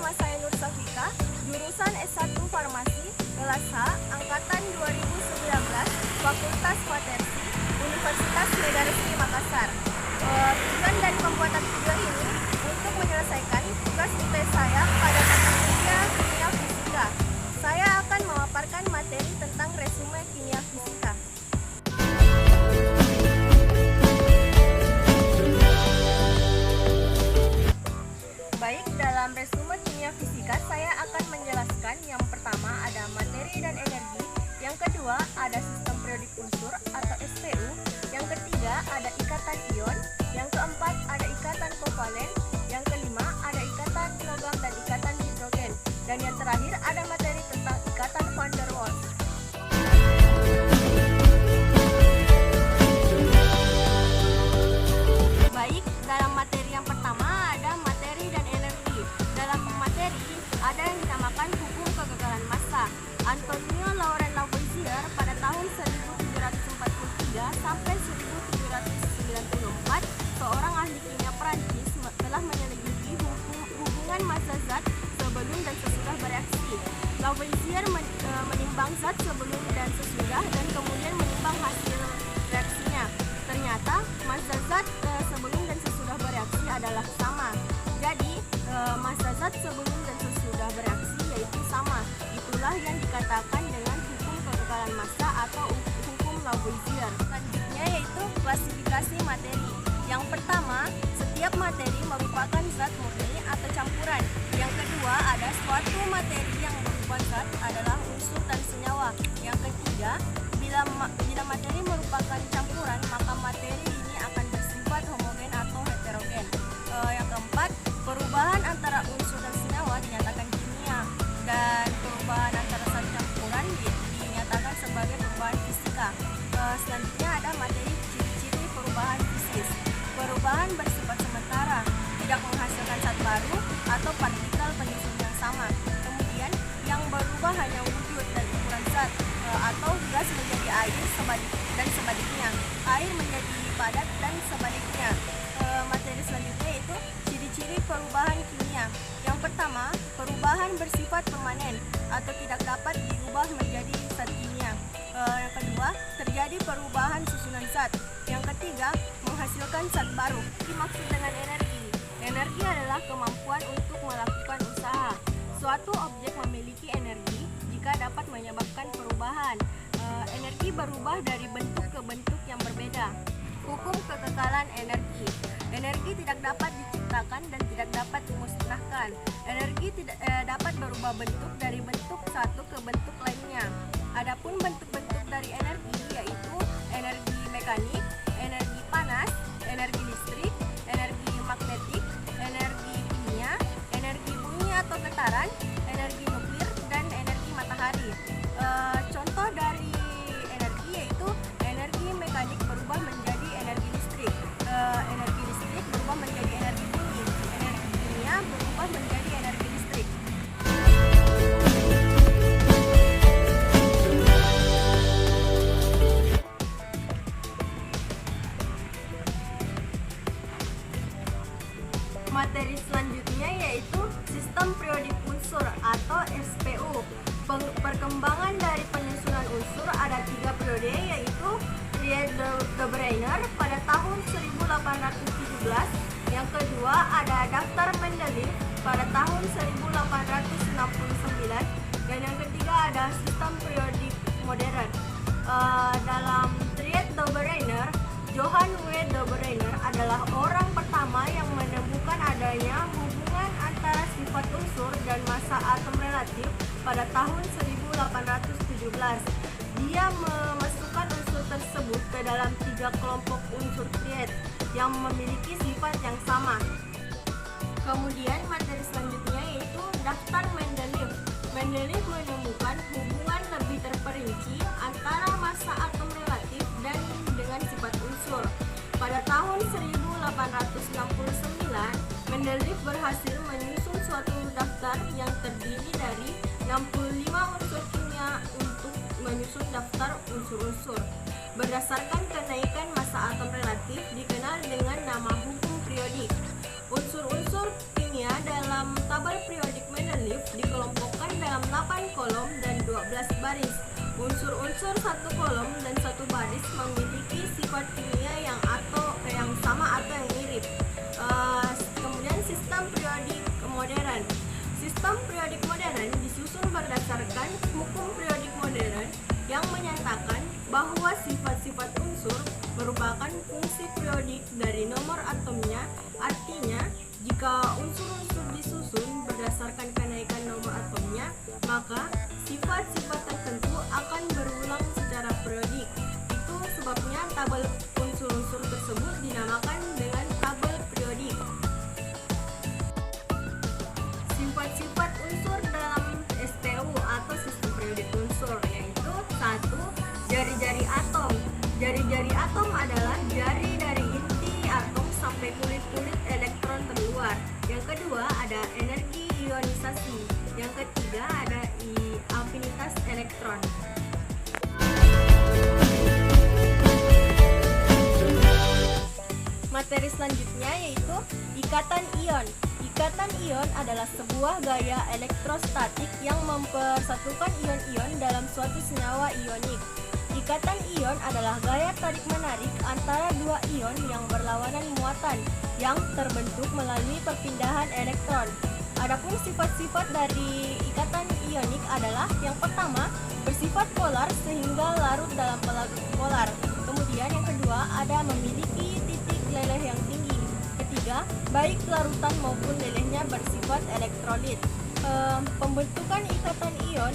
nama saya Nur Safika, jurusan S1 Farmasi, kelas H, angkatan 2019, Fakultas Farmasi, Universitas Medan Resi Makassar. Tujuan dari pembuatan video ini untuk menyelesaikan tugas UTS saya pada mata kuliah kimia fisika. Saya akan memaparkan materi tentang resume kimia fisika. Baik, dalam resume kimia fisika saya akan menjelaskan yang pertama ada materi dan energi, yang kedua ada sistem periodik unsur atau SPU, yang ketiga ada ikatan ion, yang keempat ada ikatan kovalen, yang kelima ada ikatan logam dan ikatan hidrogen, dan yang terakhir ada materi tentang ikatan van der Waals. Baik, dalam materi yang pertama ada materi dan energi. Dalam materi ada yang dinamakan hukum kegagalan massa. Antonio Laurent Lavoisier pada tahun 1743 sampai 1794, seorang ahli kimia Prancis telah menyelidiki hubungan massa zat sebelum dan sesudah bereaksi. Lavoisier menimbang zat sebelum dan sesudah dan kemudian menimbang hasil reaksinya. Ternyata massa zat sebelum dan sesudah bereaksi adalah sama. Jadi massa zat sebelum dan sesudah bereaksi yaitu sama. Itulah yang dikatakan dengan hukum kegagalan massa atau hukum Lavoisier. Selanjutnya yaitu klasifikasi materi. Yang pertama, setiap materi merupakan zat murni atau campuran. Yang kedua, ada suatu materi yang berupa zat adalah unsur dan senyawa. Yang ketiga, bila materi merupakan campuran, maka materi ini akan bersifat homogen atau heterogen. Yang keempat, perubahan antara unsur dan senyawa dinyatakan kimia, dan perubahan antara zat campuran dinyatakan sebagai perubahan fisika. Selanjutnya ada materi ciri-ciri perubahan fisis. Perubahan bersifat sementara, tidak menghasilkan zat baru atau partikel penyusun yang sama. Kemudian yang berubah hanya wujud dan ukuran zat, atau gas menjadi air dan sebaliknya, air menjadi padat dan sebaliknya. Materi selanjutnya itu ciri-ciri perubahan kimia. Yang pertama, perubahan bersifat permanen atau tidak dapat diubah menjadi zat kimia. Yang kedua, terjadi perubahan susunan zat. Yang ketiga, menghasilkan zat baru. Dimaksud dengan energi. Energi adalah kemampuan untuk melakukan usaha. Suatu objek memiliki energi jika dapat menyebabkan perubahan. Energi berubah dari bentuk ke bentuk yang berbeda. Hukum kekekalan energi. Energi tidak dapat diciptakan dan tidak dapat dimusnahkan. Energi tidak dapat berubah bentuk dari bentuk satu ke bentuk lainnya. Adapun bentuk-bentuk dari energi yaitu energi mekanik, energi panas, energi listrik, energi magnetik, energi kimia, energi bunyi atau getaran, energi nuklir, dan energi matahari. Contoh dari energi yaitu energi mekanik berubah menjadi energi listrik, energi listrik berubah menjadi energi bunyi, energi kimia berubah menjadi energi listrik. Materi selanjutnya yaitu sistem periodik unsur atau SPU. Perkembangan dari penyusunan unsur ada 3 periode yaitu Triet de Brenner pada tahun 1817, yang kedua ada daftar Mendeleev pada tahun 1869, dan yang ketiga ada sistem periodik modern. Dalam Triet de Brenner, Johann W. de Brenner adalah orang pertama yang menemukan adanya hubungan antara sifat unsur dan massa atom relatif pada tahun 1817. Dia memasukkan unsur tersebut ke dalam 3 kelompok unsur triet yang memiliki sifat yang sama. Kemudian materi selanjutnya yaitu daftar Mendeleev. Mendeleev menemukan hubungan lebih terperinci antara massa atom relatif dan dengan sifat unsur. Pada tahun 1869, Mendeleev berhasil menyusun suatu daftar yang terdiri dari 65 unsur kimia untuk menyusun daftar unsur-unsur. Berdasarkan kenaikan massa atom relatif dikenal dengan nama hukum periodik. Unsur-unsur kimia dalam tabel periodik Unsur-unsur satu kolom dan satu baris memiliki sifat kimia yang sama atau yang mirip. Kemudian sistem periodik modern. Sistem periodik modern disusun berdasarkan hukum periodik modern yang menyatakan bahwa sifat-sifat unsur merupakan fungsi periodik dari nomor atomnya. Artinya, jika unsur-unsur disusun berdasarkan kenaikan nomor atomnya, maka sifat-sifat tertentu akan berulang secara periodik. Itu sebabnya tabel unsur-unsur tersebut dinamakan dengan tabel periodik. Sifat-sifat unsur dalam SPU atau sistem periodik unsur yaitu 1. Jari-jari atom. Jari-jari atom adalah jari dari inti atom sampai kulit-kulit elektron terluar. Yang kedua ada energi ionisasi. Yang ketiga ada afinitas elektron. Materi selanjutnya yaitu ikatan ion. Ikatan ion adalah sebuah gaya elektrostatik yang mempersatukan ion-ion dalam suatu senyawa ionik. Ikatan ion adalah gaya tarik-menarik antara dua ion yang berlawanan muatan yang terbentuk melalui perpindahan elektron. Adapun sifat-sifat dari ikatan ionik adalah yang pertama, bersifat polar sehingga larut dalam polar. Kemudian yang kedua, ada memiliki titik leleh yang tinggi. Ketiga, baik larutan maupun lelehnya bersifat elektrolit. Pembentukan ikatan ion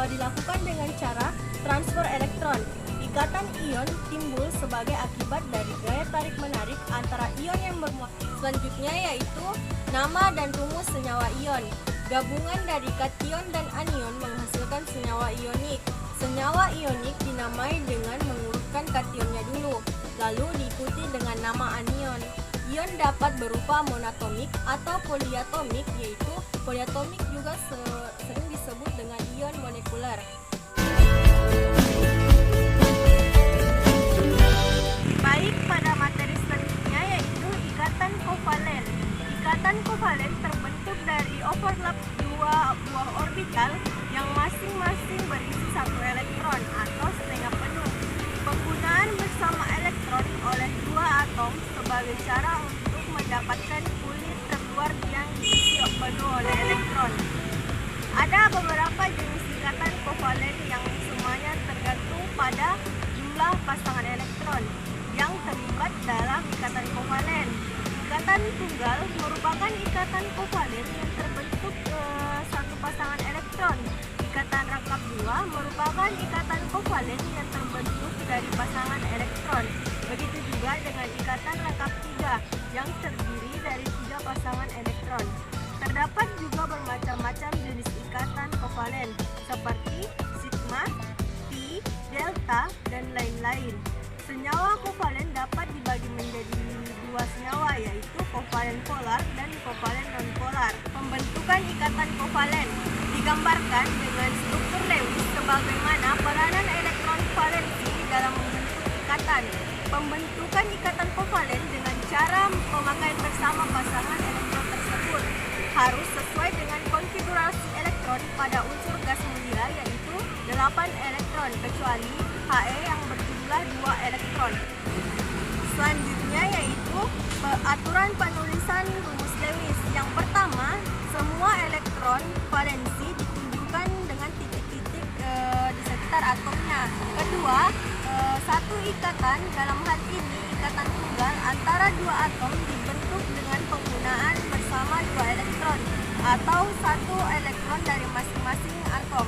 dilakukan dengan cara transfer elektron. Ikatan ion timbul sebagai akibat dari gaya tarik-menarik antara ion yang bermuatan. Selanjutnya yaitu nama dan rumus senyawa ion. Gabungan dari kation dan anion menghasilkan senyawa ionik. Senyawa ionik dinamai dengan mengurutkan kationnya dulu, lalu diikuti dengan nama anion. Ion dapat berupa monoatomik atau poliatomik, yaitu poliatomik juga sering disebut dengan ion molekuler. Baik, pada materi selanjutnya yaitu ikatan kovalen. Ikatan kovalen terbentuk dari overlap dua buah orbital yang masing-masing berisi satu elektron atau setengah penuh. Penggunaan bersama elektron oleh dua atom sebagai cara untuk mendapatkan kulit terluar yang diisi penuh oleh elektron. Ada beberapa jenis ikatan kovalen yang semuanya tergantung pada jumlah pasangan elektron yang terlibat dalam ikatan kovalen. Ikatan tunggal merupakan ikatan kovalen yang terbentuk satu pasangan elektron. Ikatan rangkap dua merupakan ikatan kovalen yang terbentuk dari pasangan elektron. Begitu juga dengan ikatan rangkap tiga yang terdiri dari tiga pasangan elektron. Terdapat juga bermacam-macam jenis ikatan kovalen seperti sigma, pi, delta, dan lain-lain. Senyawa kovalen dapat dibagi menjadi dua senyawa yaitu kovalen polar dan kovalen nonpolar. Pembentukan ikatan kovalen digambarkan dengan struktur Lewis sebagaimana peranan elektron valensi dalam membentuk ikatan. Pembentukan ikatan kovalen dengan cara memakai bersama pasangan elektron tersebut harus sesuai dengan konfigurasi elektron pada unsur gas mulia yaitu 8 elektron kecuali He yang berjumlah 2 elektron. Selanjutnya yaitu aturan penulisan rumus Lewis. Yang pertama, semua elektron valensi ditunjukkan dengan titik-titik di sekitar atomnya. Kedua, satu ikatan, dalam hal ini ikatan tunggal antara dua atom dibentuk dengan penggunaan bersama dua elektron atau satu elektron dari masing-masing atom.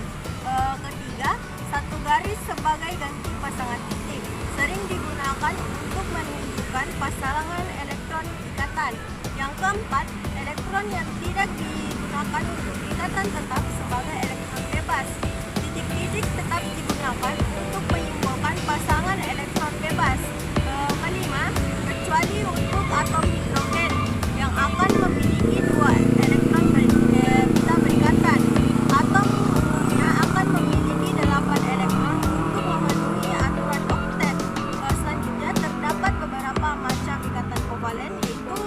Ketiga, satu garis sebagai ganti pasangan titik sering digunakan untuk menunjukkan pasangan elektron ikatan. Yang keempat, elektron yang tidak digunakan untuk ikatan tetap sebagai elektron bebas. Titik-titik tetap digunakan untuk menyimbolkan pasangan elektron bebas. Kelima, kecuali untuk atom hidrogen yang akan memiliki dua elektron bisa berikatan. Atom umumnya akan memiliki 8 elektron untuk memenuhi aturan oktet. Selanjutnya terdapat beberapa macam ikatan kovalen yaitu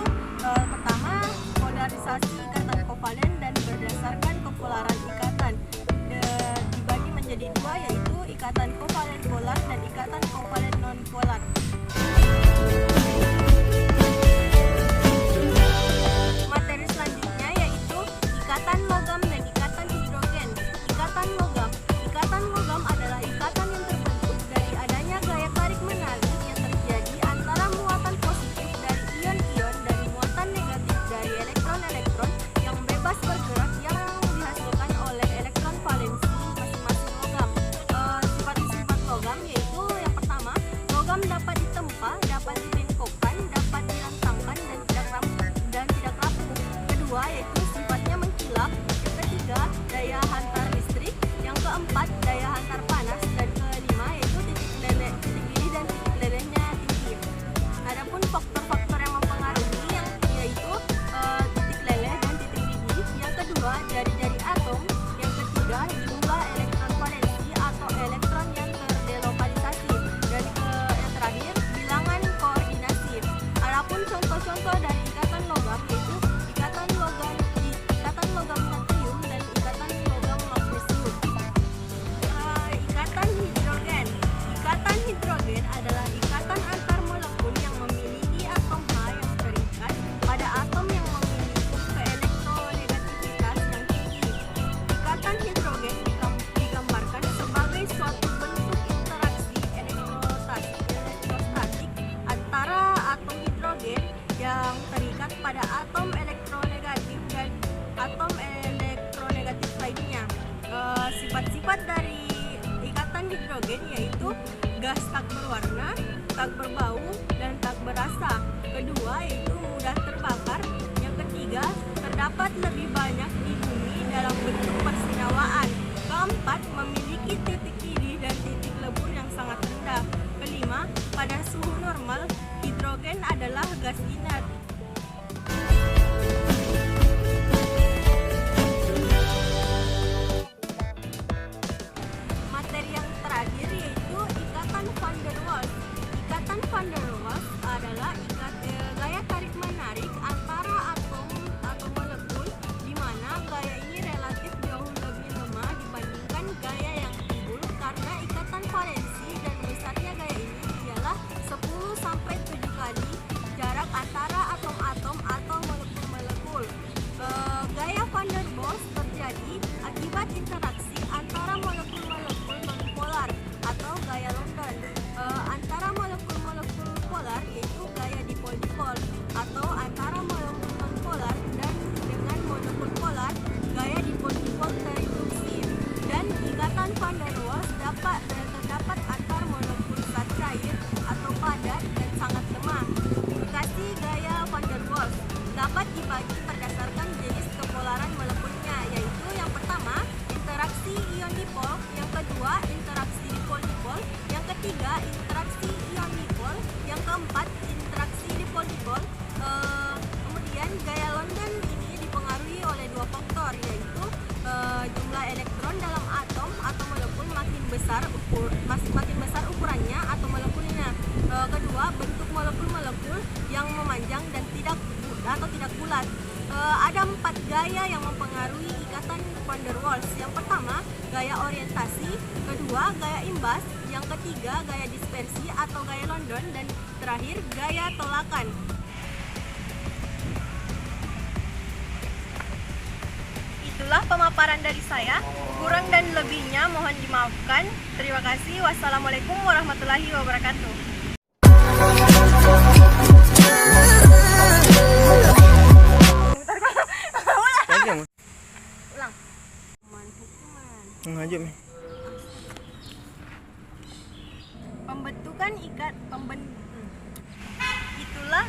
pertama, polarisasi ikatan kovalen dan berdasarkan kepolaran ikatan dibagi menjadi dua yaitu ikatan kovalen polar dan ikatan kovalen non-polar. Materi selanjutnya yaitu ikatan logam dan ikatan hidrogen. Ikatan logam adalah ikatan yang terbentuk dari adanya gaya tarik-menarik yang terjadi antara muatan positif dari ion-ion dan muatan negatif dari elektron-elektron yang bebas bergerak yang dihasilkan oleh elektron valensi masing-masing logam. Sifat-sifat logam yaitu yang pertama, logam dapat ditempa, dapat dibengkokkan, dapat direntangkan dan tidak rapuh. Kedua yaitu sifatnya mengkilap. Yang ketiga, daya hantar listrik. Yang keempat, daya hantar panas. Dan kelima yaitu titik lilih dan titik lelehnya tinggi. Adapun faktor-faktor yang mempengaruhi yaitu titik leleh dan titik lilih. Yang kedua, jari-jari atom. Yang ketiga, jumlah elektron valensi atau elektron yang terdelokalisasi. Dan yang terakhir, bilangan koordinasi. Adapun contoh-contoh dari ikatan logam yaitu ikatan logam natrium dan ikatan logam magnesium. Ikatan hidrogen. Ikatan hidrogen adalah ikatan antar molekul yang memiliki atom H yang terikat pada atom yang memiliki keelektronegativitas yang tinggi. Ikatan hidrogen digambarkan sebagai suatu bentuk interaksi elektrostatik antara atom hidrogen yang terikat pada atom elektronegatif dan atom elektronegatif lainnya. Sifat-sifat dari ikatan hidrogen yaitu gas tak berwarna, tak berbau, dan tak berasa. Kedua yaitu mudah terbakar. Yang ketiga, terdapat lebih banyak di bumi dalam bentuk persenawaan. Keempat, memiliki titik lilih dan titik lebur yang sangat rendah. Kelima, pada suhu normal, hidrogen adalah gas inert. Materi yang terakhir yaitu ikatan van der Waals. Ikatan van der Waals adalah gaya tarik-menarik antara atom atau molekul, di mana gaya ini relatif jauh lebih lemah dibandingkan gaya yang timbul karena ikatan valensi, dan besarnya gaya ini ialah 10-7 kali jarak antara atom-atom atau molekul-molekul. Gaya van der Waals terjadi akibat interaksi antara molekul-molekul non-polar atau gaya London antara molekul-molekul polar, yaitu gaya dipol-dipol, atau antara molekul non-polar dan dengan molekul polar, gaya dipol-dipol terinduksi. Dan ikatan van der Waals terdapat antar molekul zat cair atau padat dan sangat lemah. Aplikasi gaya van der Waals dapat dibagi berdasarkan jenis kepolaran molekulnya, yaitu yang pertama, interaksi ion-dipol, yang kedua, interaksi dipol-dipol, yang ketiga, interaksi ion-dipol, yang keempat, interaksi dipol-dipol. Kemudian gaya London ini dipengaruhi oleh dua faktor, yaitu jumlah elektron dalam atom atau molekul makin besar ukurannya atau molekulnya. Kedua, bentuk molekul-molekul yang memanjang dan tidak bulat. Ada 4 gaya yang mempengaruhi ikatan van der Waals. Yang pertama, gaya orientasi. Kedua, gaya imbas. Yang ketiga, gaya dispersi atau gaya London. Dan terakhir, gaya tolakan. Itulah pemaparan dari saya. Kurang dan lebihnya mohon dimaafkan. Terima kasih. Wassalamualaikum warahmatullahi wabarakatuh. Ulang. Ngajak mi. Itulah